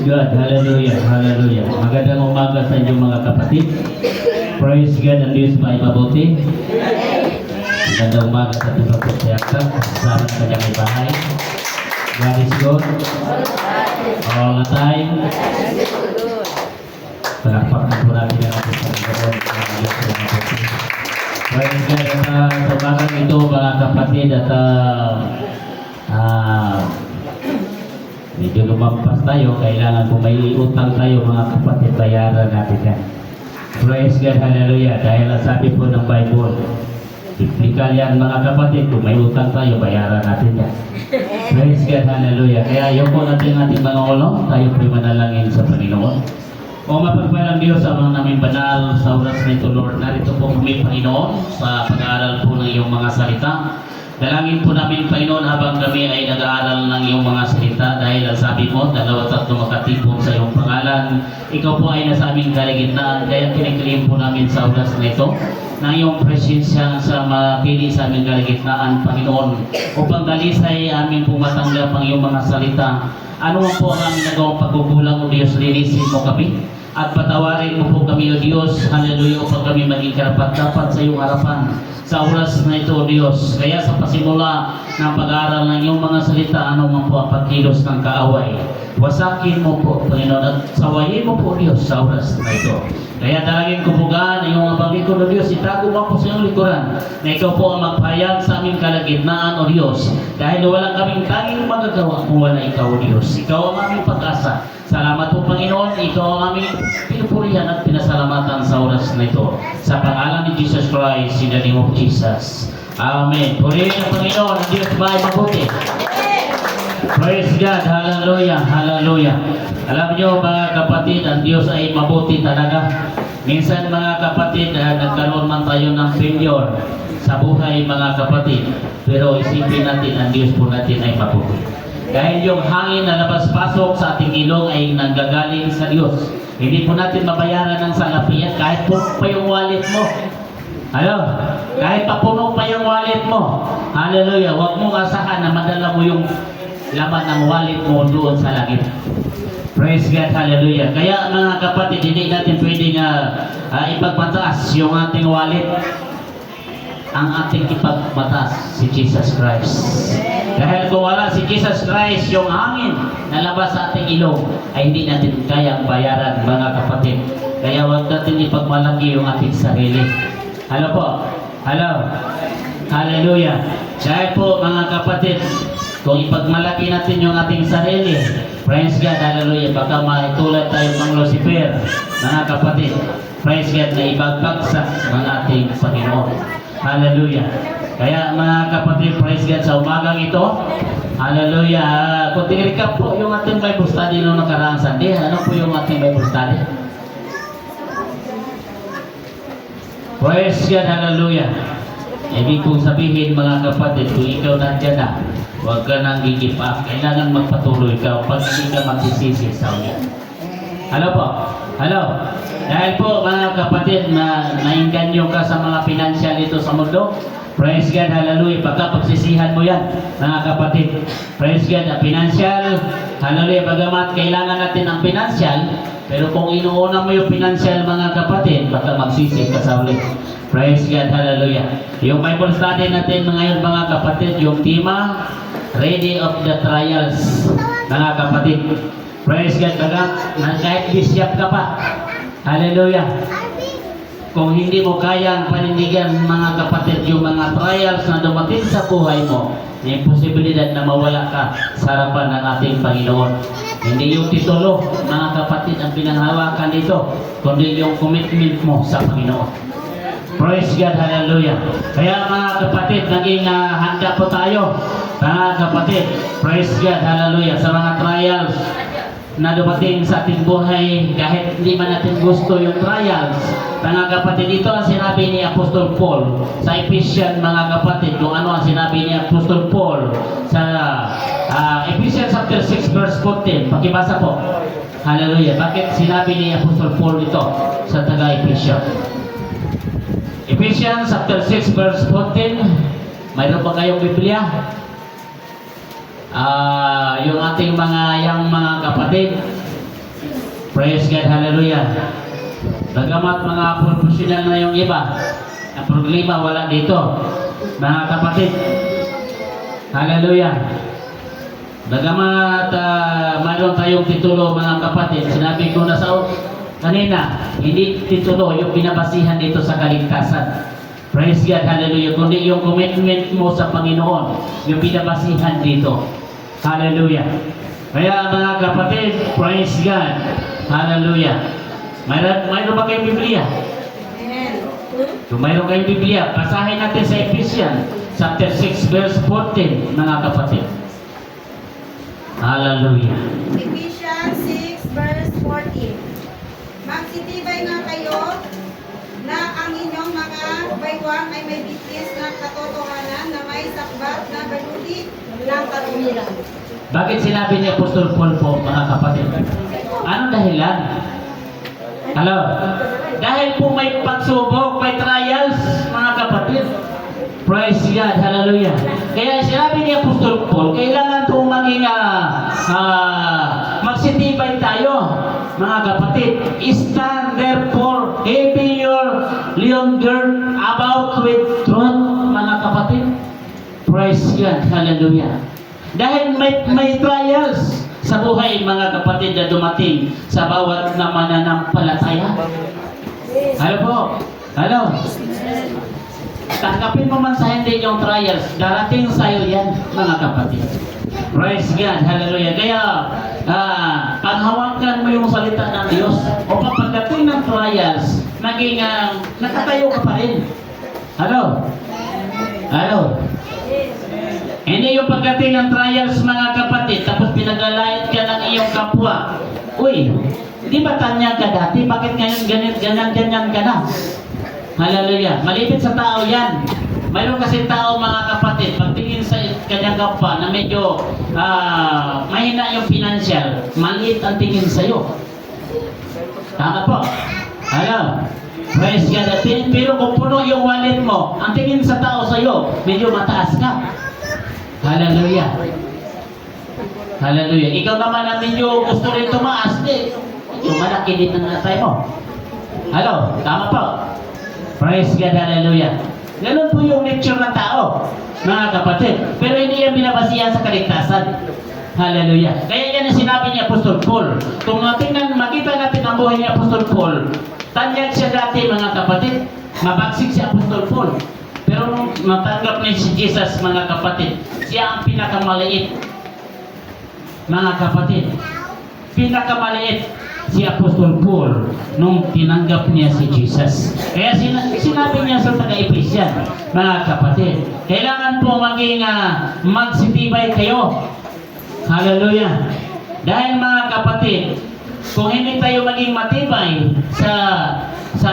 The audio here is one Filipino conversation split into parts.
God. Hallelujah. Hallelujah. Magandang umaga sa inyong mga kapatid. Praise God. Ang Diyos ba ay mabuti? Magandang umaga sa ating pagpapayakta. Kasama sa kanyang may bahay. God is good. All the time. Palakpakan po natin ang ating Panginoon. Ang Diyos ay mabuti. Praise God. At sa umagang ito mga kapatid at medyo lumampas tayo, kailangan kung may utang tayo mga kapatid, bayaran natin yan. Praise God, hallelujah. Dahil ang sabi po ng Bible, biblical yan mga kapatid, kung may utang tayo, bayaran natin yan. Praise God, hallelujah. Kaya yun po natin ating mga ulo, tayo po'y manalangin sa Panginoon. O mapagpalang Diyos sa mga namin banal sa oras na ito, Lord. Narito po kami, Panginoon, sa pag-aaral po ng iyong mga salita. Dalangin po namin, Panginoon, habang kami ay nag-aaral ng iyong mga salita dahil ang sabi mo, 2-3 makatipon sa iyong pangalan. Ikaw po ay nasa aming kaligitnaan, kaya kinikilim po namin sa oras na ito ng iyong presensya sa mapili sa aming kaligitnaan, Panginoon, upang dalisay amin po matanggap ang iyong mga salita. Ano po ang aming nagawang pagkukulang, O Diyos, linisin mo kami at patawarin mo po kami, O Diyos, hallelujah, upang kami maging karapat-dapat sa iyong harapan sa oras na ito, O Diyos. Kaya sa pasimula ng pag-aaral ng iyong mga salita, ano man po ang pagkilos ng kaaway, wasakin mo po, Panginoon, at sawayin mo po, Diyos, sa oras na ito. Kaya dalangin ko po na iyong abang lingkod, O Diyos, itago mo po sa iyong likuran na ikaw po ang magpahayag sa aming kalagitnaan, O Diyos, dahil walang kaming tanging magagawa kung wala ikaw, O Diyos. Ikaw ang aming pag-asa. Salamat po, Panginoon. Ikaw ang aming pinupurihan at pinasalamatan sa oras na ito. Sa pangalan ni Jesus Christ, in the name of Jesus. Amen. Purihin ang Panginoon. Ang Diyos ba ay mabuti? Praise God. Hallelujah. Hallelujah. Alam niyo mga kapatid, ang Diyos ay mabuti talaga. Minsan mga kapatid, nagkaroon man tayo ng failure sa buhay mga kapatid. Pero isipin natin, ang Diyos po natin ay mabuti. Dahil yung hangin na labas-pasok sa ating ilong ay nanggagaling sa Diyos. Hindi po natin mabayaran ng salapi yan kahit puno pa yung wallet mo. Hello? Kahit pa puno pa yung wallet mo. Hallelujah. Huwag mong asahan na madala mo yung laman ng wallet mo doon sa langit. Praise God. Hallelujah. Kaya mga kapatid, hindi natin pwedeng ipagpataas yung ating wallet. Ang ating ipagpataas si Jesus Christ. Dahil kung wala si Jesus Christ, yung hangin na labas sa ating ilong ay hindi natin kayang bayaran mga kapatid. Kaya huwag natin ipagmalaki yung ating sarili. Hello po? Hello? Hallelujah. Dahil po mga kapatid, kung ipagmalaki natin yung ating sarili, praise God, hallelujah, baka maitulad tayo ng Lucifer, mga kapatid. Praise God na ibagbagsak ng ating Panginoon. Hallelujah. Kaya mga kapatid, praise God sa umagang ito. Hallelujah. Kung recap po yung ating Bible study noong nakaraang Sunday, ano po yung ating Bible study? Praise God, hallelujah. Ibig kong sabihin mga kapatid, kung ikaw nandiyan na, huwag ka nang gigip up. Kailangan magpatuloy ka pag hindi ka magsisisi sa ulit. Hello po? Hello? Dahil po mga kapatid na nainganyo ka sa mga financial ito sa mundo, praise God, hallelujah, pagkapagsisihan mo yan mga kapatid. Praise God, financial, hallelujah, bagamat kailangan natin ang financial, pero kung inuuna mo yung financial mga kapatid, baka magsisi ka sa ulit. Praise God, hallelujah. Yung Bible study natin ngayon mga kapatid, yung tema, Ready of the Trials, mga kapatid. Praise God, kahit bisyap ka pa, hallelujah. Kung hindi mo kayang panindigan mga kapatid yung mga trials na dumating sa buhay mo, may posibilidad na mawala ka sa harapan ng ating Panginoon. Hindi yung titulo mga kapatid ang pinanghawakan dito, kundi yung commitment mo sa Panginoon. Praise God, hallelujah. Kaya mga kapatid, naging handa po tayo, mga kapatid. Praise God, hallelujah. Sa mga trials na dumating sa ating buhay, kahit hindi man natin gusto yung trials, mga kapatid, ito ang sinabi ni Apostol Paul sa Ephesians, mga kapatid, kung ano ang sinabi ni Apostol Paul sa Ephesians chapter 6 verse 14. Pakibasa po. Hallelujah. Bakit sinabi ni Apostol Paul ito sa taga-Ephesians? Ephesians chapter 6 verse 14. Mayroon pa kayong Biblia? yung ating mga kapatid, Praise God, hallelujah. Bagamat mga professional na yung iba, ang problema wala dito. Mga kapatid, hallelujah. Bagamat mayroon tayong titulo mga kapatid, sinabi ko na sa kanina, hindi titulo yung binabasihan dito sa kaligtasan. Praise God, hallelujah. Kundi yung commitment mo sa Panginoon, yung binabasihan dito. Hallelujah. Kaya mga kapatid, praise God, hallelujah. Mayroon ba kayong Biblia? Kung mayroon kayong Biblia, basahin natin sa Ephesians chapter 6 verse 14, mga kapatid. Hallelujah. Ephesians 6 verse 14. Magsitibay nga kayo na ang inyong mga baywang ay may bitis ng katotohanan na may sakbat na baludi ng katwiran. Bakit sinabi ni Apostol Paul po, mga kapatid? Ano dahilan? Hello? Dahil po may pagsubok, may trials, mga kapatid. Praise God, hallelujah. Kaya sinabi ni Apostol Paul, kailangan po maging magsitibay tayo, mga kapatid. Stand therefore, keeping your lion gird about with truth, mga kapatid. Praise God, hallelujah. Dahil may trials sa buhay, mga kapatid, na dumating sa bawat na mananampalataya. Hello po. Hello. Tanggapin mo man sa hindi yung trials, darating sa iyo yan, mga kapatid. Praise God, hallelujah. Kaya, paghawakan mo yung salita ng Diyos, o pagdating ng trials, naging nakatayo ka pa rin. Hello? Hello? Hindi yung pagdating ng trials, mga kapatid, tapos pinaglalait ka ng iyong kapwa. Uy, di ba tanya ka dati? Bakit ngayon ganyan ka na? Hallelujah. Malipit sa tao yan. Mayroon kasi tao, mga kapatid, pagtingin sa kanyang kapwa na medyo mahina yung financial, maliit ang tingin sa'yo. Tama po. Hello. Praise God. Pero kung puno yung wallet mo, ang tingin sa tao sa'yo, medyo mataas ka. Hallelujah. Hallelujah. Ikaw naman ang medyo gusto rin tumaas, yung malaki din ang natay mo. Hello. Tama po. Praise God, hallelujah. Ganun po yung nature ng tao, mga kapatid. Pero hindi yan binabasihan sa kaligtasan. Hallelujah. Kaya yan ang sinabi ni Apostol Paul. Kung makita natin ang buhay ni Apostol Paul, tanyag siya dati, mga kapatid. Mabagsik si Apostol Paul. Pero nung natanggap niya si Jesus, mga kapatid, siya ang pinakamaliit. Mga kapatid, pinakamaliit si Apostol Paul nung tinanggap niya si Jesus. Kaya sinabi niya sa taga-Ephesians, mga kapatid, kailangan po maging magsitibay kayo. Hallelujah. Dahil, mga kapatid, kung hindi tayo maging matibay sa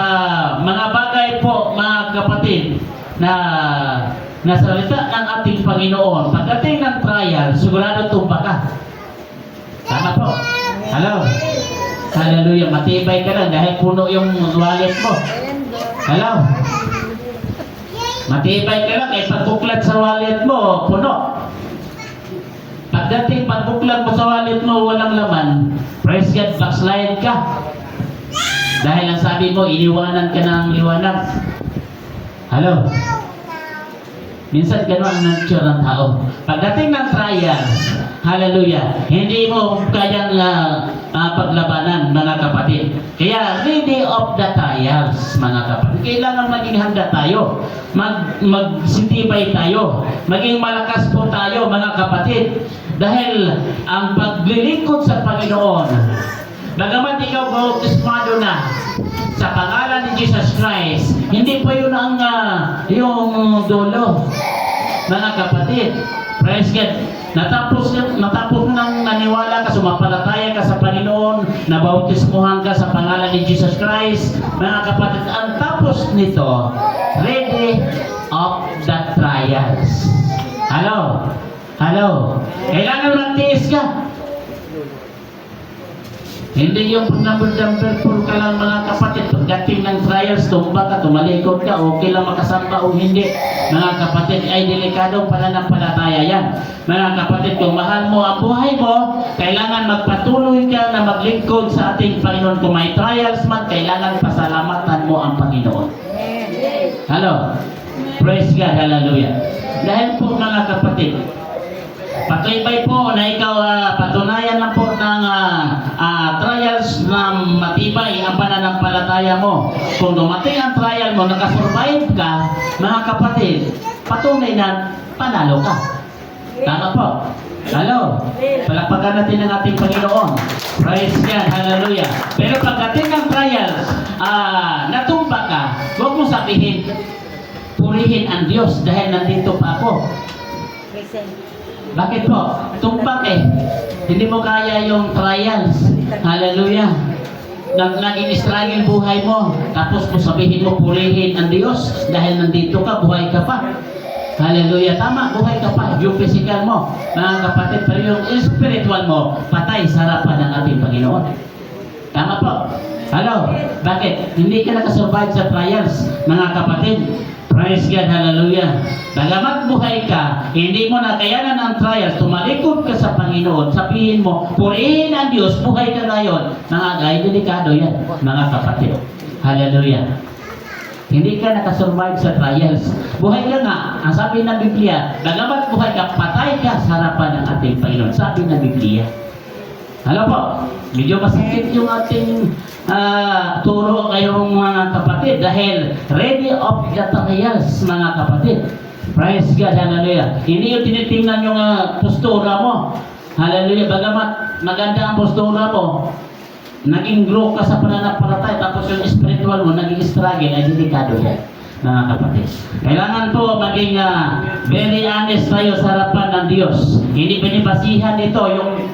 mga bagay po, mga kapatid, na salita ng ating Panginoon, pagdating ng trial, sigurado tumba ka. Tama po. Hello. Hallelujah. Matibay ka lang dahil puno yung wallet mo. Hello. Matibay ka lang eh pagbuklat sa wallet mo, puno. Pagdating pagbuklat mo sa wallet mo, walang laman, praise God, backslide ka. Dahil ang sabi mo, iniwanan ka ng liwanag. Hello. Minsan gano'n ang nature ng tao. Pagdating ng trials, hallelujah, hindi mo kayang paglabanan, mga kapatid. Kaya, ready of the trials, mga kapatid. Kailangan maging handa tayo. Magsitibay tayo. Maging malakas po tayo, mga kapatid. Dahil ang paglilingkod sa Panginoon, bagamat ikaw bautismado na sa pangalan ni Jesus Christ, hindi pa yun ang yung dulo, mga kapatid. Praise God. Natapos nang naniwala ka, sumampalataya ka sa Panginoon, nabautismuhan ka sa pangalan ni Jesus Christ, mga kapatid. Ang tapos nito, ready of the trials. Hello? Hello? Kailangan magtiis ka. Hindi yung number full ka lang mga kapatid. Pagdating ng trials, tumba ka, tumalikod ka, okay lang makasamba o hindi. Mga kapatid, ay delikadong pananampalataya yan. Mga kapatid, kung mahal mo ang buhay mo, kailangan magpatuloy ka na maglingkod sa ating Panginoon. Kung may trials man, kailangan pasalamatan mo ang Panginoon. Hello? Praise God, hallelujah. Dahil po mga kapatid, patibay po na ikaw patunayan lang po ng trials na matibay ang pananampalataya mo. Kung dumating ang trial mo, nakasurvive ka, mga kapatid, patunay na panalo ka. Tama po. Hello? Palakpakan natin ang ating Panginoon. Praise God, hallelujah. Pero pagdating ng trials, natumba ka, huwag mo sabihin, purihin ang Diyos dahil nandito pa ako. Bakit po? Tumpak eh. Hindi mo kaya yung trials. Hallelujah. Naging struggle buhay mo. Tapos mo sabihin mo, purihin ang Diyos dahil nandito ka, buhay ka pa. Hallelujah. Tama, buhay ka pa. Yung physical mo, mga kapatid, pero yung spiritual mo, patay sa harapan ng ating Panginoon. Tama po. Hello? Bakit? Hindi ka nakasurvive sa trials, mga kapatid. Praise God, hallelujah. Bagamat buhay ka, hindi mo nakayanan ang trials, tumalikod ka sa Panginoon, sabihin mo, purihin ang Diyos, buhay ka ngayon. Mga gay, delikado yan, mga kapatid. Hallelujah. Hindi ka nakasurvive sa trials. Buhay ka nga, ang sabi ng Biblia, bagamat buhay ka, patay ka sa harapan ng ating Panginoon. Sabi ng Biblia. Hello po, medyo masakit yung ating turo ngayong mga kapatid dahil ready of the trials, mga kapatid. Praise God, hallelujah. Hindi yung tinitingnan yung postura mo. Hallelujah, bagamat maganda ang postura mo, naging grow ka sa pananampalataya, tapos yung spiritual mo, naging struggle, ay delikado yan, mga kapatid. Kailangan po maging very honest tayo sa harapan ng Diyos. Hindi binibasihan dito yung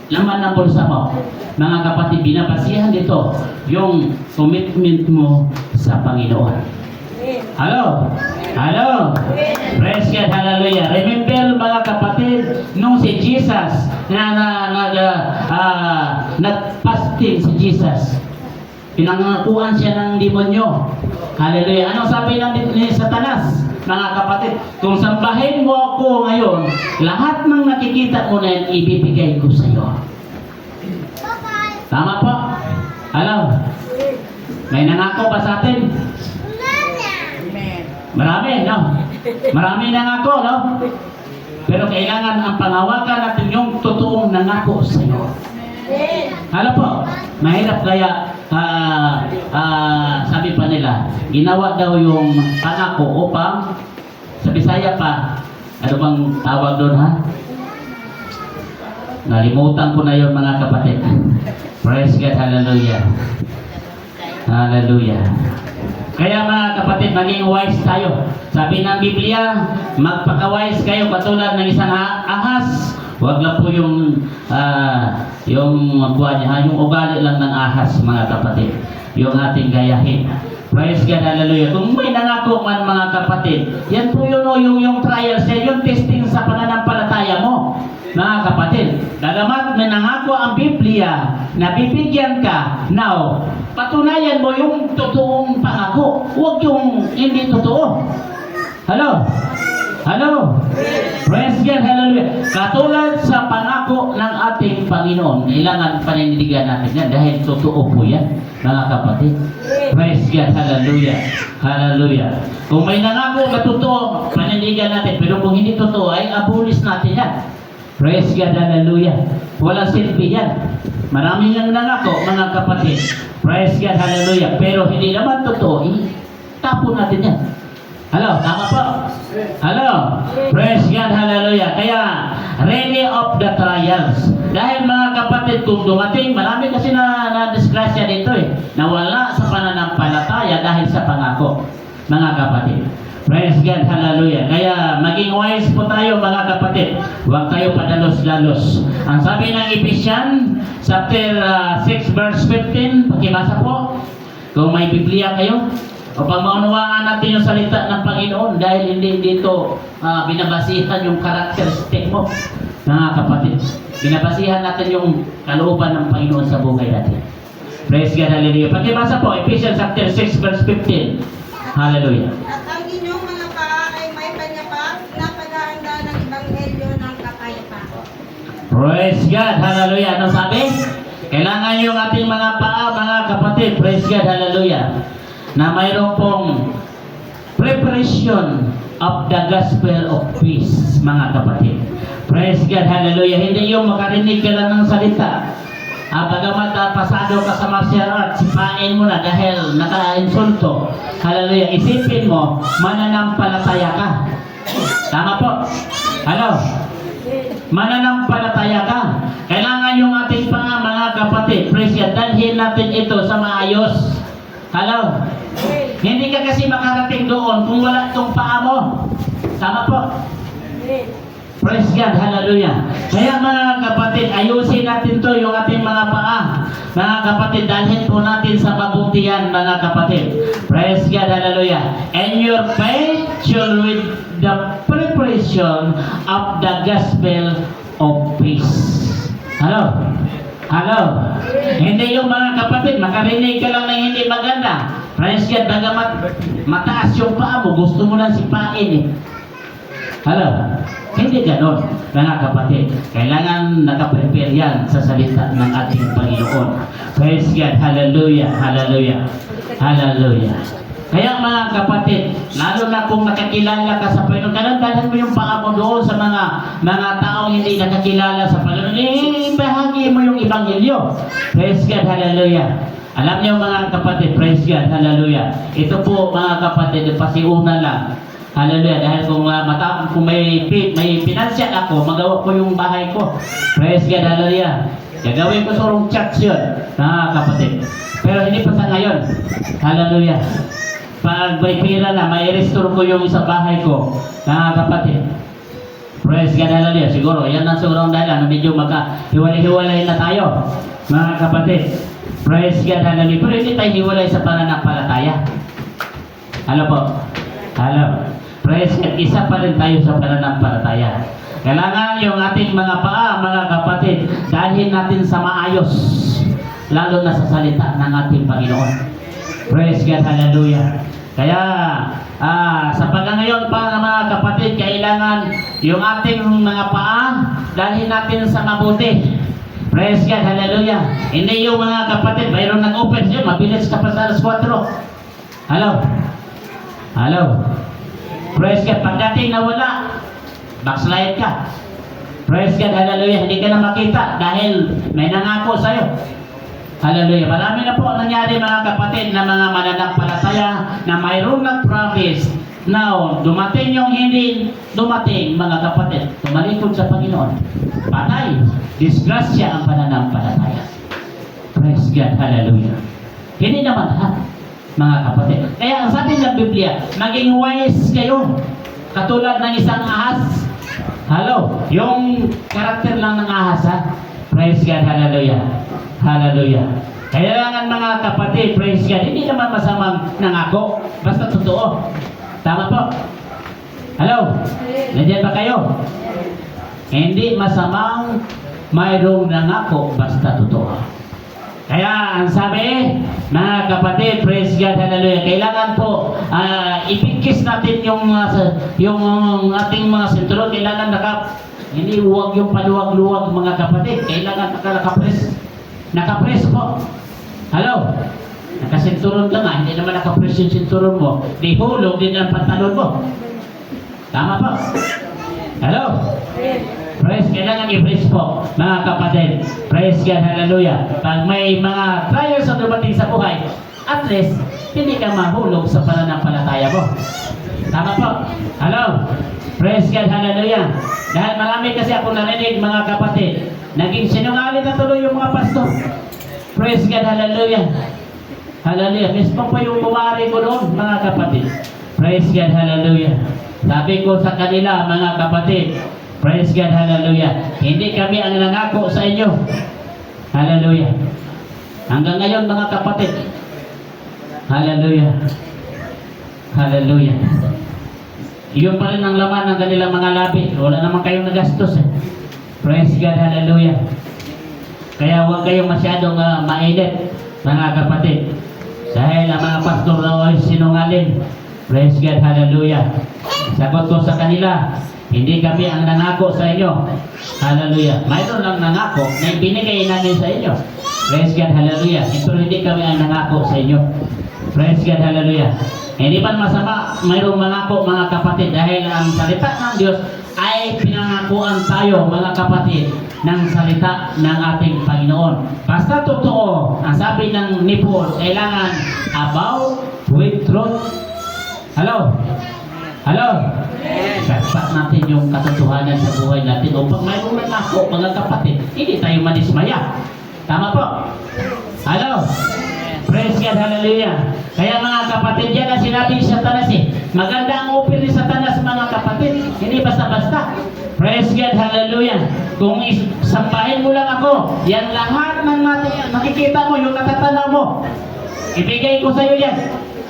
laman ng bulsa mo. Mga kapatid, binabasihan dito yung commitment mo sa Panginoon. Hello? Hello? Praise God, hallelujah. Remember mga kapatid, nung si Jesus, nag-fasting si Jesus, pinangakuan siya ng demonyo. Hallelujah. Anong sabi ni Satanas? Mga kapatid, kung sambahin mo ako ngayon, lahat ng nakikita mo na yan, ibibigay ko sa iyo. Tama po? Hello? May nangako ba sa atin? Marami, no? Marami nangako, no? Pero kailangan ang pangawakan natin yung totoong nangako sa iyo. Hello po? Mahirap kaya sabi pa nila, ginawa daw yung pangako upang sa Bisaya pa, ano bang tawag doon ha? Nalimutan ko na yun mga kapatid. Praise God, hallelujah. Hallelujah. Kaya mga kapatid, maging wise tayo. Sabi ng Biblia, magpaka-wise kayo katulad ng isang ahas. Huwag lang po yung ugali lang ng ahas, mga kapatid. Yung ating gayahin. Praise God, hallelujah. Kung may nangako man mga kapatid, yan po yung trials, yung testing sa pananampalataya mo, mga kapatid. Dagamat may nangako ang Biblia na bibigyan ka, now, patunayan mo yung totoong pangako. Huwag yung hindi totoo. Hello? Hello? Praise God, hallelujah. Katulad sa pangako ng ating Panginoon, kailangan panindigan natin yan dahil totoo po yan, mga kapatid. Praise God, hallelujah. Hallelujah. Kung may nangako na totoo, panindigan natin. Pero kung hindi totoo, ay abulis natin yan. Praise God, hallelujah. Walang silbi yan. Maraming nang nangako, mga kapatid. Praise God, hallelujah. Pero hindi naman totoo, tapon natin yan. Hello, tama po? Hello? Praise God, hallelujah. Kaya, ready of the trials. Dahil mga kapatid, kung dumating, marami kasi na-disgrasya dito nawala sa pananampalataya dahil sa pangako. Mga kapatid. Praise God, hallelujah. Kaya, maging wise po tayo mga kapatid. Huwag tayo padalos-dalos. Ang sabi ng Ephesians, chapter 6, verse 15, pakibasa po. Kung may Biblia kayo, upang maunawaan natin yung salita ng Panginoon dahil hindi dito binabasihan yung karakteristik mo, mga kapatid. binabasihan natin yung kalooban ng Panginoon sa buhay natin. Praise God, hallelujah. Pakibasa po, Ephesians chapter 6 verse 15. Hallelujah. At ang inyong mga paa ay may panyapak na paghahanda ng ebanghelyo ng kapayapaan. Praise God, hallelujah. Ano sabi? Kailangan yung ating mga paa, mga kapatid, praise God, hallelujah, na mayroon pong preparation of the gospel of peace, mga kapatid. Praise God, hallelujah. Hindi yung makarinig ka lang ng salita. Bagamat pasado ka sa martial arts, sipain mo na dahil naka-insulto. Hallelujah. Isipin mo, mananampalataya ka. Tama po? Hello? Mananampalataya ka. Kailangan yung ating mga kapatid, praise God, dalhin natin ito sa maayos. Hello? Hindi ka kasi makarating doon kung wala itong paa mo. Tama po? Praise God, hallelujah. Kaya mga kapatid, ayusin natin to yung ating mga paa. Mga kapatid, dalhin po natin sa mabutihan, mga kapatid. Praise God, hallelujah. And your faith should with the preparation of the gospel of peace. Hello? Hello? Hindi yung mga kapatid, makarinig ka lang ng hindi maganda. Praise God, bagamat mataas yung paa mo, gusto mo lang sipain eh. Hello? Hindi ganon, mga kapatid. Kailangan nakaprepare yan sa salita ng ating Panginoon. Praise God, hallelujah, hallelujah, hallelujah. Kaya mga kapatid, lalo na kung nakakilala ka sa Panginoon, dalhin mo yung paa mo doon sa mga taong hindi nakakilala sa Panginoon. Bahagi mo yung Ebanghelyo. Praise God, hallelujah. Alam niyo mga kapatid, praise God, hallelujah. Ito po mga kapatid, pasiuna lang. Hallelujah. Dahil kung may financial ako, magawa ko yung bahay ko. Praise God, hallelujah. Gagawin ko sa urong church yun, mga kapatid. Pero hindi pa sa ngayon. Hallelujah. Pag may pira na, may restore ko yung sa bahay ko, mga kapatid. Praise God, hallelujah. Siguro, yan ang siguro ang dahilan. Medyo magka-hiwalay-hiwalay na tayo, mga kapatid. Praise God, hallelujah. Pero hindi tayo hiwalay sa pananampalataya. Hello po. Hello. Praise God, isa pa rin tayo sa pananampalataya. Kailangan yung ating mga paa, mga kapatid, dalhin natin sa maayos, lalo na sa salita ng ating Panginoon. Praise God, hallelujah. Kaya, sa pagkangayon pa mga kapatid, kailangan yung ating mga paa, dalhin natin sa mabuti. Praise God, hallelujah. Hindi yung mga kapatid, mayroon nag-open yun, mabilis ka pa sa alas 4. Hello? Hello? Praise God, pagdating na wala, backslide ka. Praise God, hallelujah. Hindi ka na makita dahil may nangako sa'yo. Hallelujah. Marami na po nangyari mga kapatid na mga mananampalataya na mayroong nag-promise. Now, dumating yung hindi dumating mga kapatid. Tumalikod sa Panginoon. Patay. Disgrasya ang pananampalataya. Praise God, hallelujah. Hindi naman lahat, mga kapatid. Kaya ang sabi ng Biblia, maging wise kayo. Katulad ng isang ahas. Hello, yung karakter lang ng ahas ha. Praise God, hallelujah. Hallelujah. Kailangan mga kapatid, praise God, hindi naman masamang nangako. Basta totoo. Tama po. Hello, nandiyan ba kayo? Hindi masamang mayroong nangako, basta totoo. Kaya ang sabi, mga kapatid, praise God, hallelujah, kailangan po ipikis natin yung ating mga sentro. Kailangan hindi huwag yung paluwag-luwag mga kapatid. Kailangan nakapres po. Hello? Nakasinturon lang hindi naman nakapres yung sinturon mo. Di hulog din ang pantalon mo. Tama po? Hello? Praise, kailangan i-praise po, mga kapatid. Praise God, hallelujah. Pag may mga trials na dumating sa buhay, at least, hindi ka mahulog sa pananampalataya mo. Tama po? Hello? Praise God, hallelujah. Dahil marami kasi ako narinig, mga kapatid, naging sinungaling na tuloy yung mga pastor. Praise God, hallelujah. Hallelujah. Mismo po yung kumari ko noon, mga kapatid. Praise God, hallelujah. Sabi ko sa kanila, mga kapatid, praise God, hallelujah. Hindi kami ang nangako sa inyo. Hallelujah. Hanggang ngayon, mga kapatid. Hallelujah. Hallelujah. Iyon pa rin ang laman ng kanilang mga labi. Wala naman kayong nagastos eh. Praise God, hallelujah. Kaya huwag kayong masyadong mainit, mga kapatid. Dahil ang mga pastor na ay sinungaling. Praise God, hallelujah. Sagot ko sa kanila, hindi kami ang nangako sa inyo. Hallelujah. Mayroon lang nangako na binigay namin sa inyo. Praise God, hallelujah. Pero hindi kami ang nangako sa inyo. Praise God, hallelujah. Hindi pa masama mayroong mangako, mga kapatid, dahil ang salita ng Diyos ay pinangakuan tayo, mga kapatid, ng salita ng ating Panginoon. Basta totoo, ang sabi ng ni Paul, kailangan about with truth. Hello? Hello? Saksak natin yung katotohanan sa buhay natin upang mayroong mangako, mga kapatid, hindi tayo madismaya. Tama po? Hello? Praise God, hallelujah. Kaya mga kapatid, yan ang sinabi ni Satanas eh. Maganda ang upil ni Satanas, mga kapatid. Hindi basta-basta. Praise God, hallelujah. Kung sambahin mo lang ako, yan lahat ng nakikita mo, yung natatanaw mo, ibigay ko sa iyo yan.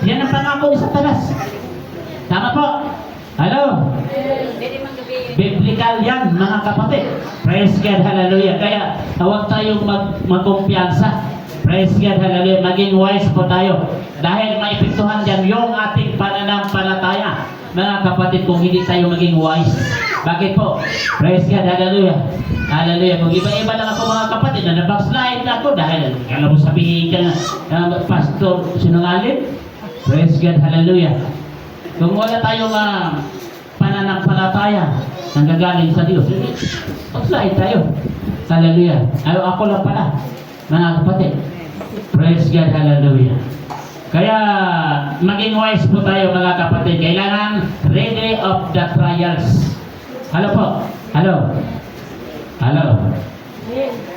Yan ang pangako ni Satanas. Tama po? Hello? Biblical yan, mga kapatid. Praise God, hallelujah. Kaya huwag tayong magkumpiyansa. Praise God, hallelujah. Maging wise po tayo. Dahil maipektuhan dyan yung ating pananampalataya. Mga kapatid, kung hindi tayo maging wise. Bakit po? Praise God, hallelujah. Hallelujah. Kung iba-iba lang ako, mga kapatid, na nabackslide na ako dahil alam mo sabihin ka na pastor sinungaling. Praise God, hallelujah. Kung wala tayong pananampalataya na gagaling sa Diyos, backslide tayo. Hallelujah. Ako lang pala, mga kapatid. Praise God, hallelujah. Kaya maging wise po tayo, mga kapatid. Kailangan ready of the trials. Hello po. Hello. Hello.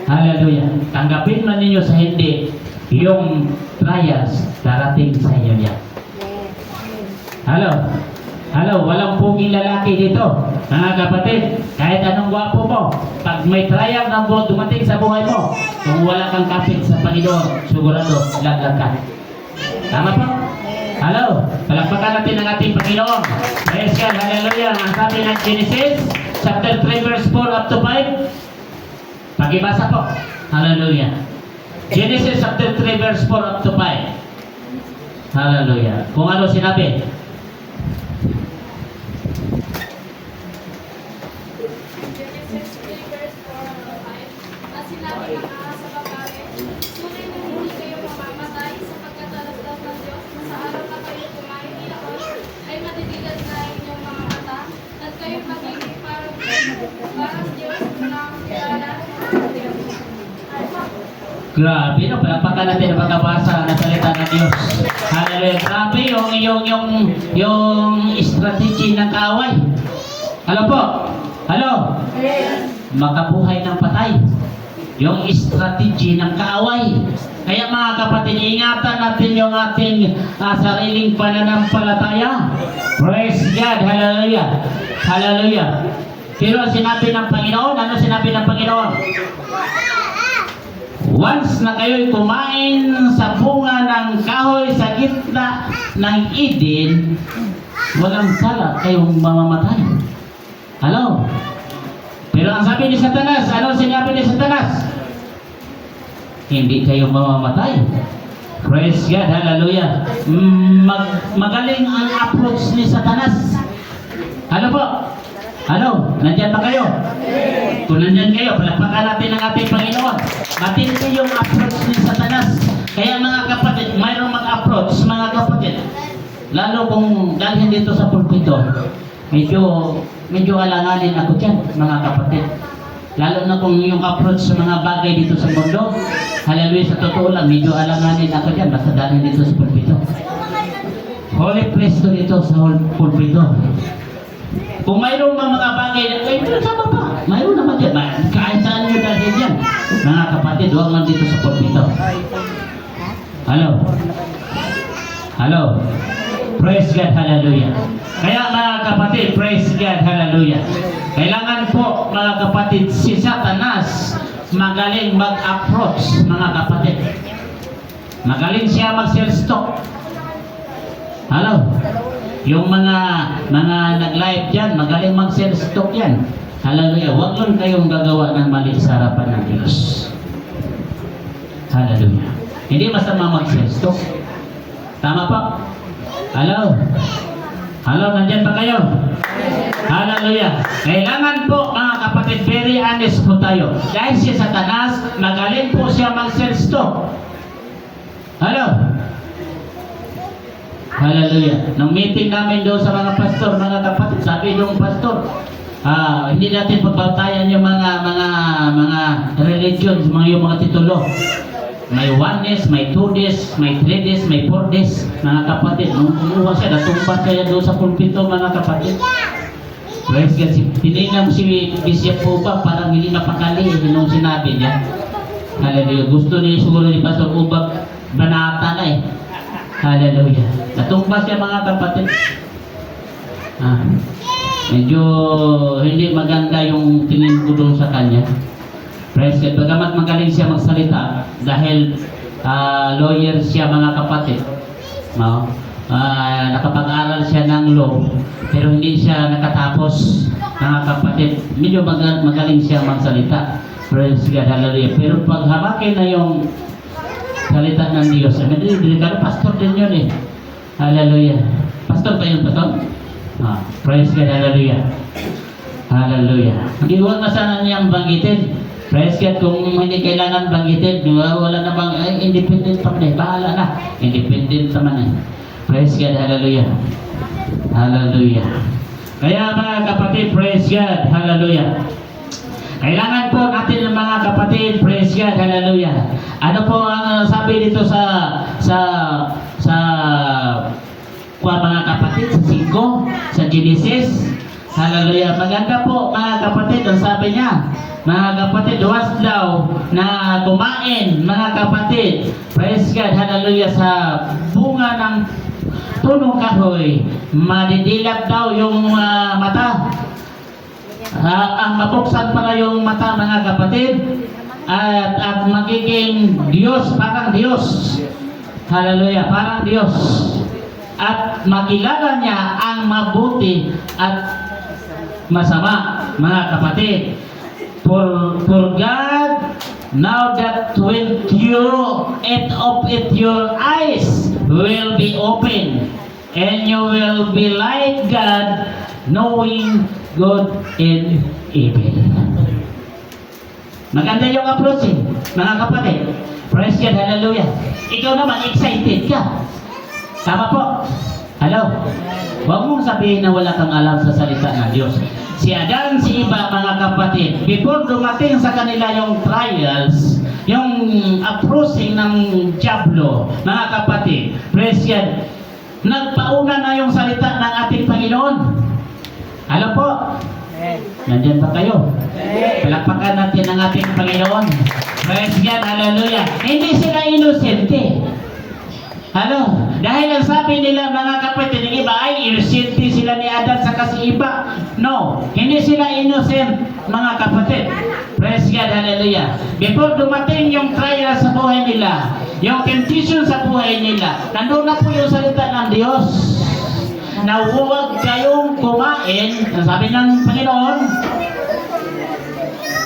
Hallelujah. Tanggapin man ninyo sa hindi yung trials darating sa inyo niya. Hello. Hello, walang puging lalaki dito. Mga kapatid, kahit anong gwapo mo, pag may trial ng buwan dumating sa buhay mo, kung wala kang kapit sa Panginoon, sigurado, laglag ka. Tama po? Hello, palakpakan natin ang ating Panginoon. Praise God, hallelujah. Ang sabi ng Genesis, chapter 3, verse 4 up to 5. Pagibasa po. Hallelujah. Genesis chapter 3, verse 4 up to 5. Hallelujah. Kung ano sinabi? Grabe, no? Palakpakan natin ang pagkabasa ng salita ng Diyos. Hallelujah. Grabe yung strategy ng kaaway. Hello po? Hello? Makabuhay ng patay. Yung strategy ng kaaway. Kaya mga kapatid, ingatan natin yung ating sariling pananampalataya. Praise God. Hallelujah. Hallelujah. Pero sinabi ng Panginoon, ano sinabi ng Panginoon? Once na kayo'y kumain sa bunga ng kahoy sa gitna ng Eden, walang sala kayong mamamatay. Hello? Pero ang sabi ni Satanas, ano sinabi ni Satanas? Hindi kayo mamamatay. Praise God, hallelujah. Magaling ang approach ni Satanas. Ano po? Ano? Nandyan ba kayo? Kung nandyan kayo, palakpakan natin ang ating Panginoon. Matindi yung approach ni Satanas. Kaya mga kapatid, mayroong mag-approach, mga kapatid. Lalo kung dalhin dito sa pulpito, medyo alanganin ako dyan, mga kapatid. Lalo na kung yung approach sa mga bagay dito sa mundo, hallelujah, sa totoo lang, medyo alanganin ako dyan, basta dalhin dito sa pulpito. Holy place to dito sa pulpito. Kung mayroong mga bagay na kayo sa baba, mayroon naman dyan. Kahit saan nyo dahil dyan. Mga kapatid, huwag man dito sa pulpito. Hello? Hello? Praise God, hallelujah. Kaya mga kapatid, praise God, hallelujah. Kailangan po, mga kapatid, si Satanas magaling mag-approach, mga kapatid. Magaling siya mag-sales talk. Hello? Yung mga nag-live dyan, magaling mag-sales talk yan. Hallelujah. Huwag lang kayong gagawa ng mali sa harapan ng Diyos. Hallelujah. Hindi masama mag-sales talk. Tama po? Hello? Hello, nandyan ba kayo? Hallelujah. Kailangan po mga kapatid, very honest po tayo. Dahil si Satanas, magaling po siya mag-sales talk. Hello? Hallelujah. Nung meeting namin doon sa mga pastor, mga kapatid, sabi nung pastor, hindi natin pagbantayan yung mga religions, yung mga titulo. May 1 days, may 2 days, may 3 days, may 4 days. Mga kapatid, nung kumuha siya, natumba siya doon sa pulpito, mga kapatid. Praise God. Tinignan si Bishop Ubag, parang hindi napakali nung sinabi niya. Hallelujah. Gusto niya siguro ni Pastor Ubag, banata na eh. Hallelujah. Natumba siya, mga kapatid. Medyo hindi maganda yung tingin ko doon sa kanya. Praise God. Bagamat magaling siya magsalita dahil lawyer siya, mga kapatid. No? Nakapag-aral siya ng law pero hindi siya nakatapos, mga kapatid. Medyo magaling siya magsalita. Praise God. Hallelujah. Pero pag hamakin na yung salita ng Diyos, delikado, pastor din yun eh. Hallelujah. Pastor ba yun, pastor? Praise God. Hallelujah. Hallelujah. Hindi, huwag na sana niyang banggitin. Praise God. Kung hindi kailangan banggitin, wala na bang independent pa rin. Bahala na. Independent naman eh. Praise God. Hallelujah. Hallelujah. Kaya mga kapatid, praise God. Hallelujah. Kailangan po natin ng mga kapatid, praise God. Hallelujah. Ano po ang sabi dito sa mga kapatid, sa 5, sa Genesis? Hallelujah. Maganda po mga kapatid, ang sabi niya, mga kapatid, was daw na kumain, mga kapatid, praise God, hallelujah, sa bunga ng punong kahoy, madidilap daw yung mata. Ang mabuksan pala yung mata, mga kapatid, at magiging Diyos, parang Diyos. Hallelujah, parang Diyos. At makilala niya ang mabuti at masama, mga kapatid. For God, now that when you eat of it, your eyes will be open, and you will be like God, knowing good and evil. Maganda yung approaching, mga kapatid. Praise God, hallelujah. Ikaw naman, excited ka. Tama po? Hello? Huwag mong sabihin na wala kang alam sa salita ng Diyos. Si Adan, si Eva, mga kapatid, before dumating sa kanila yung trials, yung approaching ng Diablo, mga kapatid, praise God, nagpauna na yung salita ng ating Panginoon. Alam po? Nandiyan pa kayo? Palakpakan natin ang ating Panginoon. Praise God, hallelujah. Hindi sila inosente. Ano? Dahil ang sabi nila, mga kapatid, ng iba ay inosente sila ni Adan sa si Eva. No, hindi sila innocent, mga kapatid. Praise God, hallelujah. Before dumating yung trial sa buhay nila, yung temptation sa buhay nila, nandun na po yung salita ng Diyos na huwag kayong kumain. Sabi ng Panginoon,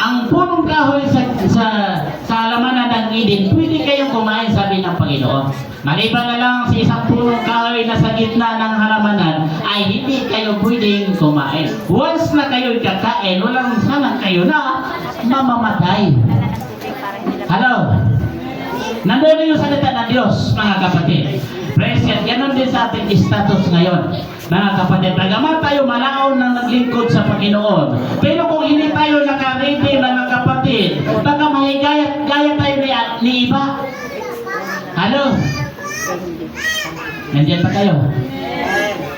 ang punong kahoy sa halamanan ng Eden, pwede kayong kumain, sabi ng Panginoon. Maliban na lang sa isang punong kahoy na sa gitna ng halamanan, ay hindi kayo pwedeng kumain. Once na kayo'y kakain, walang sana kayo na mamamatay. Hello? Nandun yung salita ng Diyos, mga kapatid. Praise God. Ganon din sa ating status ngayon, mga kapatid. Bagamat tayo malaon ng naglingkod sa Panginoon, pero kung hindi tayo nakaredy, mga kapatid, baka mahigayat tayo ni iba. Hello? Nandiyan pa kayo?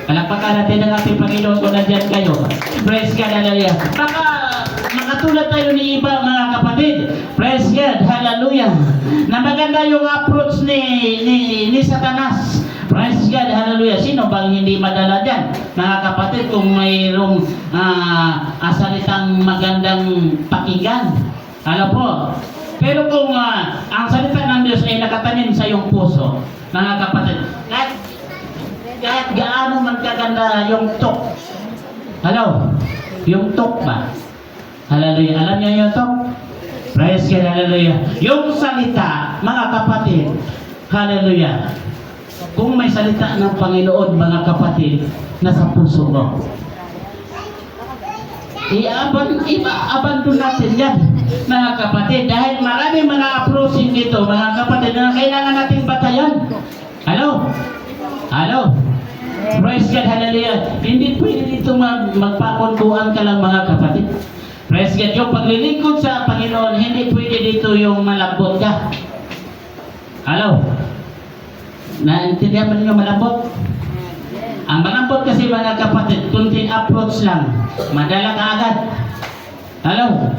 Palakpakan natin ang ating Panginoon kung nandiyan kayo. Praise God, hallelujah. Baka makatulad tayo ni iba, mga kapatid. Praise God, hallelujah. Na maganda yung approach ni Satanas. Praise God, hallelujah. Sino bang hindi madala dyan, mga kapatid, kung mayroong salitang magandang pakinggan? Alam po. Pero kung ang salita ng Diyos ay nakatanim sa iyong puso, mga kapatid, kahit gaano man kaganda yung tok. Hello? Yung tok ba? Hallelujah. Alam niyo yun to? Praise God, hallelujah. Yung salita, mga kapatid, hallelujah. Kung may salita ng Panginoon, mga kapatid, nasa puso mo. I-abandon natin yan, mga kapatid. Dahil maraming mga approaching dito, mga kapatid, na kailangan nating batayan. Hello? Hello? Praise God, hallelujah. Hindi pwede dito magpakunduan ka lang, mga kapatid. Praise God. Yung paglilingkod sa Panginoon, hindi pwede dito yung malambot ka. Hello? Naintindihan mo ninyo malambot? Ang malambot kasi, mga kapatid, kunting approach lang. Madala ka agad. Hello?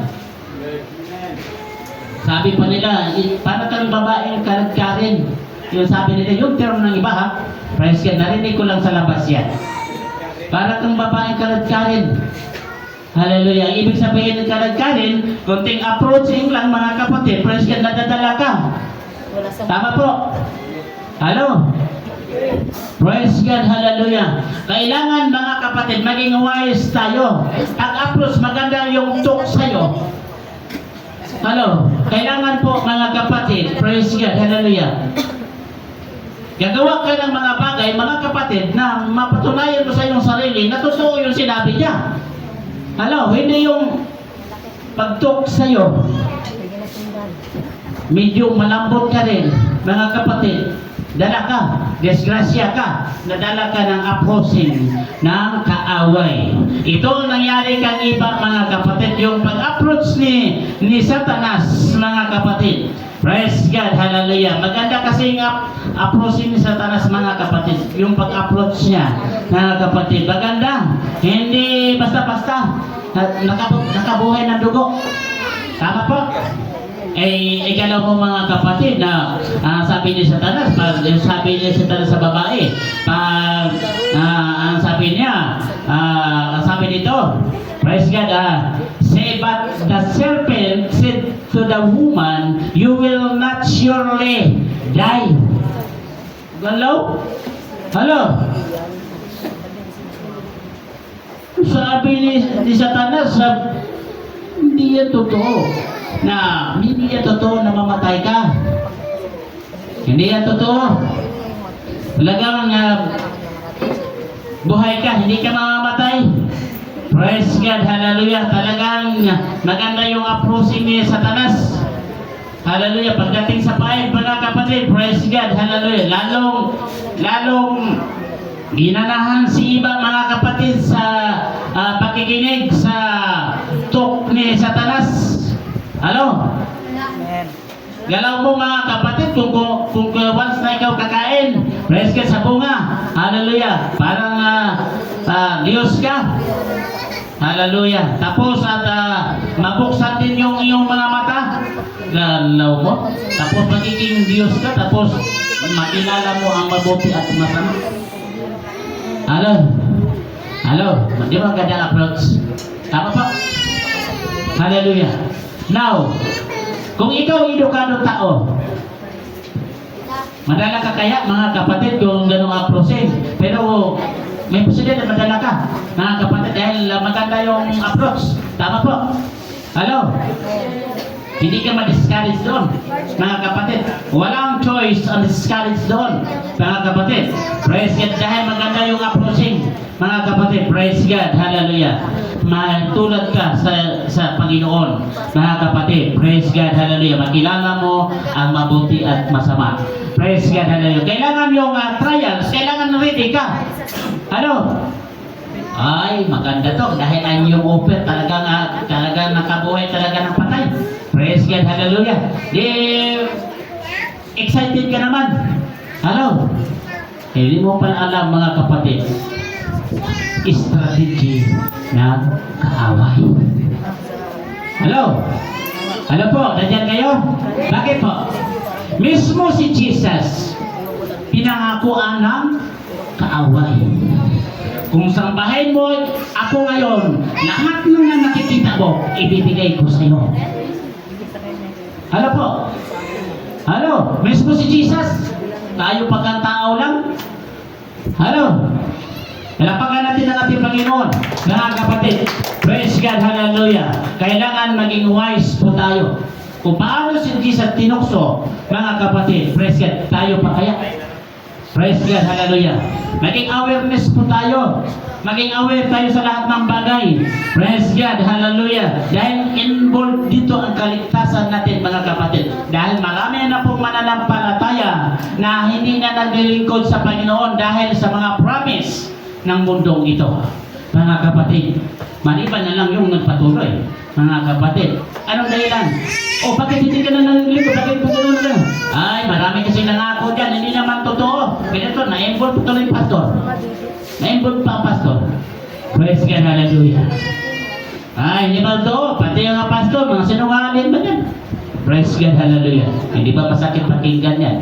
Sabi pa nila, para kang babaeng karagkarin. Yung sabi nila, yung term ng iba ha. Praise God, narinig ko lang sa labas yan. Para kang babaeng karagkarin. Hallelujah. Ang ibig sabihin ng karagkarin, kunting approaching lang, mga kapatid. Praise God, nadadala ka. Tama po. Hello? Praise God, hallelujah. Kailangan, mga kapatid, maging wise tayo. Pag-approach, maganda yung talk sa'yo. Hello? Kailangan po, mga kapatid, praise God, hallelujah. Gagawa ka ng mga bagay, mga kapatid, na mapatunayan mo sa iyong sarili na totoo yung sinabi niya. Hello? Hindi yung pag-talk sa'yo. Medyo malambot ka rin, mga kapatid. Dala ka, desgrasya ka, nadala ka ng approaching ng kaaway. Ito ang nangyari kang iba, mga kapatid, yung pag-approach ni Satanas, mga kapatid. Praise God, hallelujah. Maganda kasi yung approaching ni Satanas, mga kapatid. Yung pag-approach niya, mga kapatid. Maganda. Hindi basta-basta. Nakabuhay ng dugo. Tama po? Ikalaw mo, mga kapatid, na sabi ni Satanas, sabi ni Satanas sa babae, ang sabi niya, ang sabi nito, praise God, say, but the serpent said to the woman, you will not surely die. Hello? Hello? Sabi ni Satanas, hindi yan totoo. Hindi yan totoo na mamatay ka. Hindi yan totoo. Talagang buhay ka, hindi ka mamamatay. Praise God, hallelujah. Talagang maganda yung approaching ni Satanas. Hallelujah. Pagdating sa bahay, mga kapatid, praise God, hallelujah. Lalong ginanahan si iba, mga kapatid, sa pakikinig sa talk ni Satanas. Hello? Galaw mo, mga kapatid, kung once na ikaw kakain, praise God, sa bunga. Hallelujah. Parang Diyos ka. Hallelujah. Tapos at mabuksan din yung iyong mga mata. Galaw mo. Tapos magiging Diyos ka. Tapos makilala mo ang mabuti at masama. Hello? Hello? Di ba ang gandang approach? Tama po? Hallelujah. Now, kung ikaw edukadong tao, madala ka kaya, mga kapatid, kung ganong approaching. Pero may posibilidad na madala ka, mga kapatid, dahil maganda yung approach. Tama po? Hello? Hindi ka ma-discourage doon, mga kapatid. Walang choice on discourage doon, mga kapatid. Praise God, dahil maganda yung approaching, mga kapatid. Praise God, hallelujah. Matulad ka sa Panginoon, mga kapatid. Praise God, hallelujah. Makilala mo ang mabuti at masama. Praise God, hallelujah. Kailangan yung trials, kailangan ready ka. Ano? Ay, maganda to. Dahil ang yung offer talagang nakabuhay talaga ng patay. Praise God, hallelujah. Excited ka naman. Ano? Hindi mo pa alam, mga kapatid, strategy ng kaaway. Hello? Hello po, nandiyan kayo? Bakit po? Mismo si Jesus, pinangakuan ng kaaway. Kung sambahin mo ako ngayon, lahat ng nakikita mo, ibibigay ko sa iyo. Hello po? Hello? Mismo si Jesus, tayo pagkang tao lang? Hello? Palapakan natin ang ating Panginoon, mga kapatid. Praise God, hallelujah. Kailangan maging wise po tayo. Kung paano si Jesus tinukso, mga kapatid, praise God, tayo pa kaya? Praise God, hallelujah. Maging awareness po tayo. Maging aware tayo sa lahat ng bagay. Praise God, hallelujah. Dahil involved dito ang kaligtasan natin, mga kapatid. Dahil marami na pong mananampalataya na hindi na naglilingkod sa Panginoon dahil sa mga promise ng mundong ito. Mga kapatid, maliban na lang yung nagpatuloy. Mga kapatid, anong dahilan? O bakit hindi ka na naglilingkod? Bakit patuloy na? Ay, marami kasi nangako dyan. Hindi naman totoo. Ganito, na-involve tuloy yung pastor. Na-involve pa ang pastor. Praise God, hallelujah. Ay, hindi ba totoo? Pati yung mga pastor, mga sinungaling ba yan? Praise God, hallelujah. Hindi ba masakit pakinggan yan?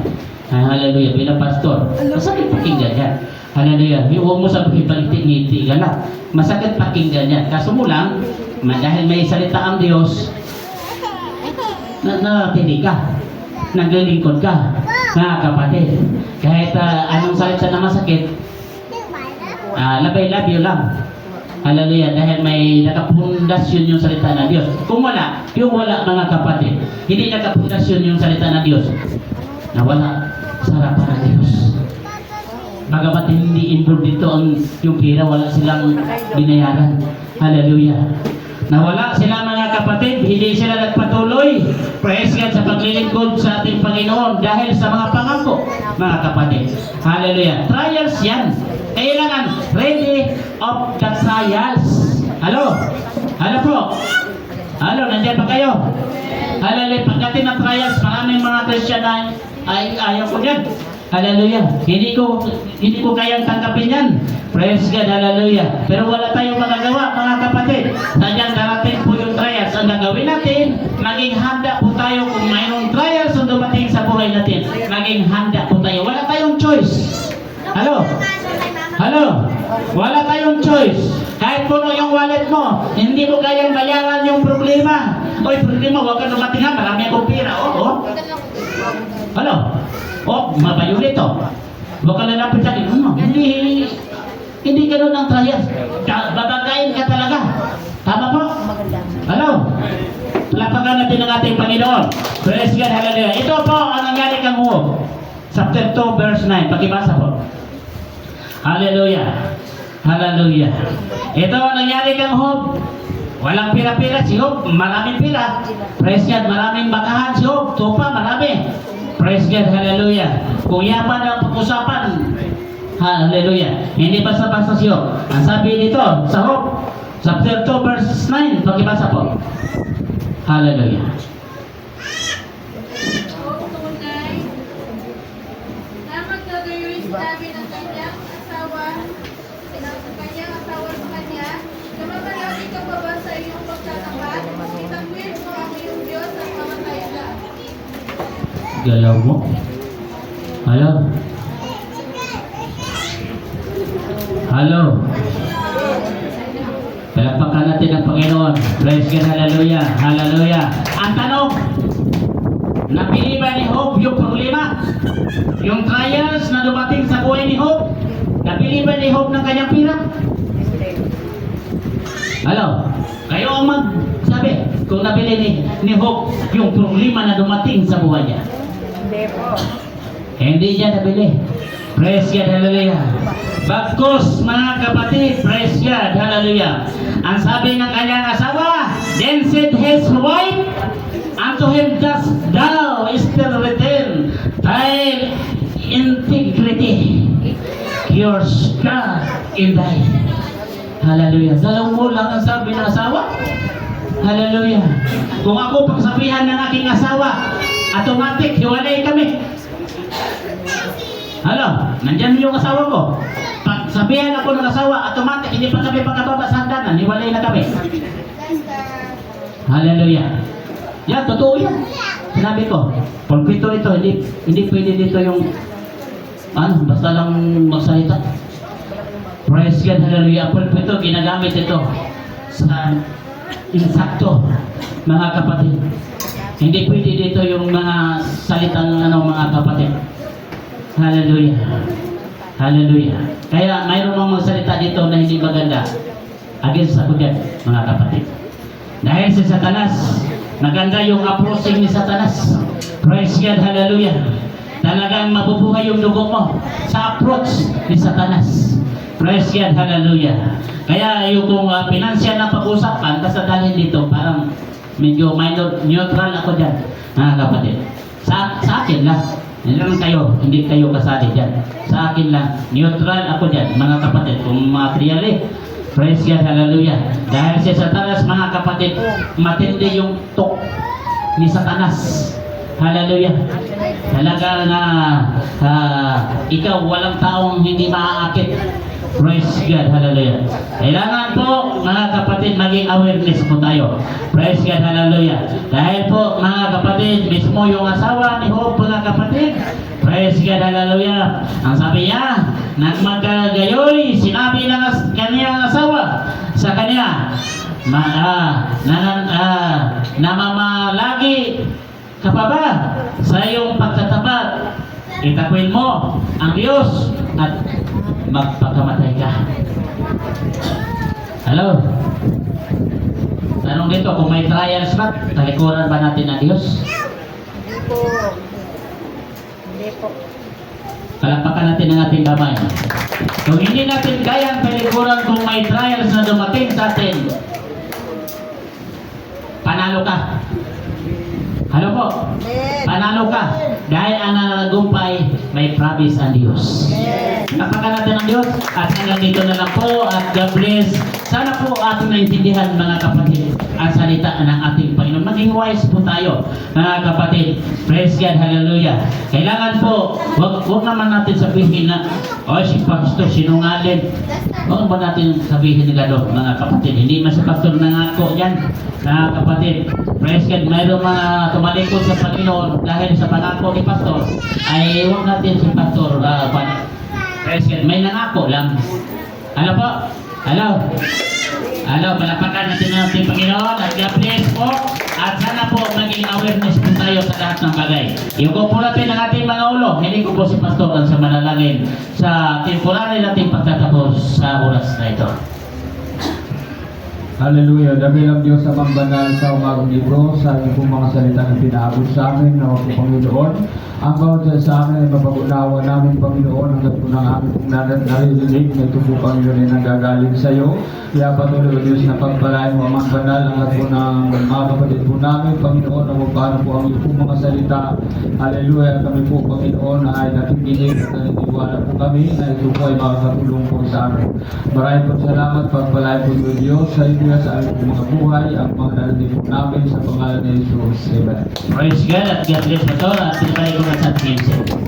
Ay, hallelujah, bilang pastor. Masakit pakinggan yan. Hallelujah. Huwag mo sabihin pag-ngiti ka na. Masakit pakinggan yan. Kaso mo lang, dahil may salita ang Diyos, natili ka. Naglilingkod ka. Mga kapatid. Kahit anong salita na masakit, labay-labyo lang. Hallelujah. Dahil may nakapundasyon yung salita ng Diyos. Kung wala, yung wala, mga kapatid, hindi nakapundasyon yung salita ng Diyos, nawala sa harapan ng Diyos. Bagamat hindi involved dito yung pira, wala silang binayaran. Hallelujah. Nawala sila, mga kapatid, hindi sila nagpatuloy. Praise God sa paglilingkod sa ating Panginoon dahil sa mga pangako, mga kapatid. Hallelujah. Trials yan. Kailangan ready of the trials. Hello? Hello po? Hello, nandiyan pa kayo? Hallelujah. Pagdating ng trials, maraming mga Christian ay ayaw ko dyan. Hallelujah. Hindi ko kayang tanggapin yan. Praise God, hallelujah. Pero wala tayong magagawa, mga kapatid. Sadyang darating po yung trials. Ang gagawin natin, maging handa po tayo kung mayroong trials ang dumating sa buhay natin. Maging handa po tayo. Wala tayong choice. Hello? Hello? Wala tayong choice. Kahit puno yung wallet mo, hindi mo kayang bayaran yung problema. Oy, problema, huwag ka dumating ha. Marami akong pira. Oo. Hello? Oh, mabayo nito. Huwag ka lalapit sa akin. Hindi ganun ang trials. Babagayin ka talaga. Tama po? Hello? Palapagan natin ang ating Panginoon. Praise God, hallelujah. Ito po ang nangyari kang Job. Chapter 2, verse 9. Pakibasa po. Hallelujah. Hallelujah. Ito ang nangyari kang Job. Walang pira-pira si Job. Maraming pira. Praise God, maraming bakahan si Job. Tupa, marami. Praise God, hallelujah. Kung yaman ang pag-usapan, hallelujah. Hindi basta-basta si Job. Ang sabi dito, sa Job, chapter 2, verse 9, pakibasa po. Hallelujah. O tunay na magkagayoy sinabi ng kanyang asawa sa kanya, naman ikaw pa ba sa iyong pagtatapat? Itangwil mo ang iyong Diyos at mamatay ka. Galaw mo. Hello? Hello? Palakpakan natin ang Panginoon. Praise God, hallelujah. Hallelujah. Ang tanong, napili ba ni Job yung problema? Yung trials na dumating sa buhay ni Job? Napili ba ni Job ng kanyang pira? Hello? Kayo ang magsabi kung napili ni Job yung problema na dumating sa buhay niya. Hindi niya nabili. Praise God, hallelujah. Bagkus, mga kapatid, praise God, hallelujah. Ang sabi ng kanyang asawa, then said his wife unto him, dost thou still retain thy integrity, your scar in thy. Hallelujah. Dalaw mo lang ang sabi ng asawa. Hallelujah. Kung ako pagsabihan ng aking asawa, automatic, hiwalay kami. Hello, nandyan yung asawa ko. Pag sabihan ako ng asawa, automatic, hindi pa kami pagkababa sa hagdanan, hiwalay na kami. Hallelujah. Yan, totoo yan. Sinabi ko, pulpito ito, hindi pwede dito yung, basta lang magsalita. Praise God, hallelujah. Pulpito, ginagamit ito sa insakto, mga kapatid. Hindi pwede dito yung mga salitang mga kapatid. Hallelujah. Hallelujah. Kaya mayroon mga salita dito na hindi maganda. against ako dyan, mga kapatid. Dahil si Satanas, maganda yung approaching ni Satanas. Praise God, hallelujah. Talagang mabubuhay yung dugo mo sa approach ni Satanas. Praise God, hallelujah. Kaya yung kung financial na pag-usapan, kasadalhin dito, parang medyo minor, neutral ako dyan, mga kapatid. Sa akin lang. Hindi kayo kasali dyan. Sa akin lang, neutral ako dyan, mga kapatid. Kung materially, praise God, hallelujah. Dahil si Satanas, mga kapatid, matindi yung tok ni Satanas. Hallelujah. Talaga na ikaw, walang taong hindi maaakit. Praise God, hallelujah. Kailangan po, mga kapatid, maging awareness po tayo. Praise God, hallelujah. Dahil po, mga kapatid, mismo yung asawa ni Job, mga kapatid, praise God, hallelujah. Ang sabi niya, nang magkagayoy, sinabi ng kanyang asawa sa kanya, namamalagi ka pa ba sa iyong pagtatapat? Itakwil mo ang Diyos at magpakamatay ka. Hello? Tanong dito, kung may trials ba, talikuran ba natin ang Diyos? Hindi po. Hindi po. Palapakan natin ang ating kamay. Kung hindi natin kayang talikuran kung may trials na dumating sa atin, panalo ka. Ano po? Panalo ka. Dahil ang nanagumpay, may promise ang Diyos. Palapakan natin ang Diyos. At hanggang dito na lang po. At God bless. Sana po ating naintindihan, mga kapatid, ang salita ng ating Panginoon. Maging wise po tayo, mga kapatid. Praise God, hallelujah. Kailangan po, wag naman natin sabihin na, si pastor sinungaling. Huwag ba natin sabihin nila doon, mga kapatid. Hindi man si pastor nangako yan, mga kapatid. Praise God, mayroong mga tumalikod sa Panginoon dahil sa pangako ni pastor, ay huwag natin si pastor, praise God, may nangako lang. Ano po? Hello? Hello, palapakan natin ang ating Panginoon at God bless po. At sana po maging awareness po tayo sa lahat ng bagay. Iuko po natin ang ating mga ulo. Hindi ko po si Pastor ang sa manalangin sa temporary nating pagtatapos sa oras na ito. Hallelujah. Dabilang Diyos sa banal sa umarong libro, sa inyong pong mga salita na pinaabot sa amin, na po Panginoon. Ang bawat sa amin ay mapag-unawa namin, Panginoon, hanggang po ng aming pong naririnig na ito po, Panginoon, ay nanggagaling sa iyo. Kaya patuloy o Diyos na pagpalain mo ang banal, hanggang po ng mga kapatid po namin, Panginoon, na kung paano po ang iyong pong mga salita. Hallelujah. Kami po, Panginoon, na ay nakikinig at naniniwala po kami na ito po ay makakatulong po sa amin. Maraming po salamat, pagpalain po ng Diyos sa inyo sa aming mga buhay, ang mga narinig po namin sa pangalan ni Jesus. Amen. Praise God at God bless Pastor at sinabay ko na sa team.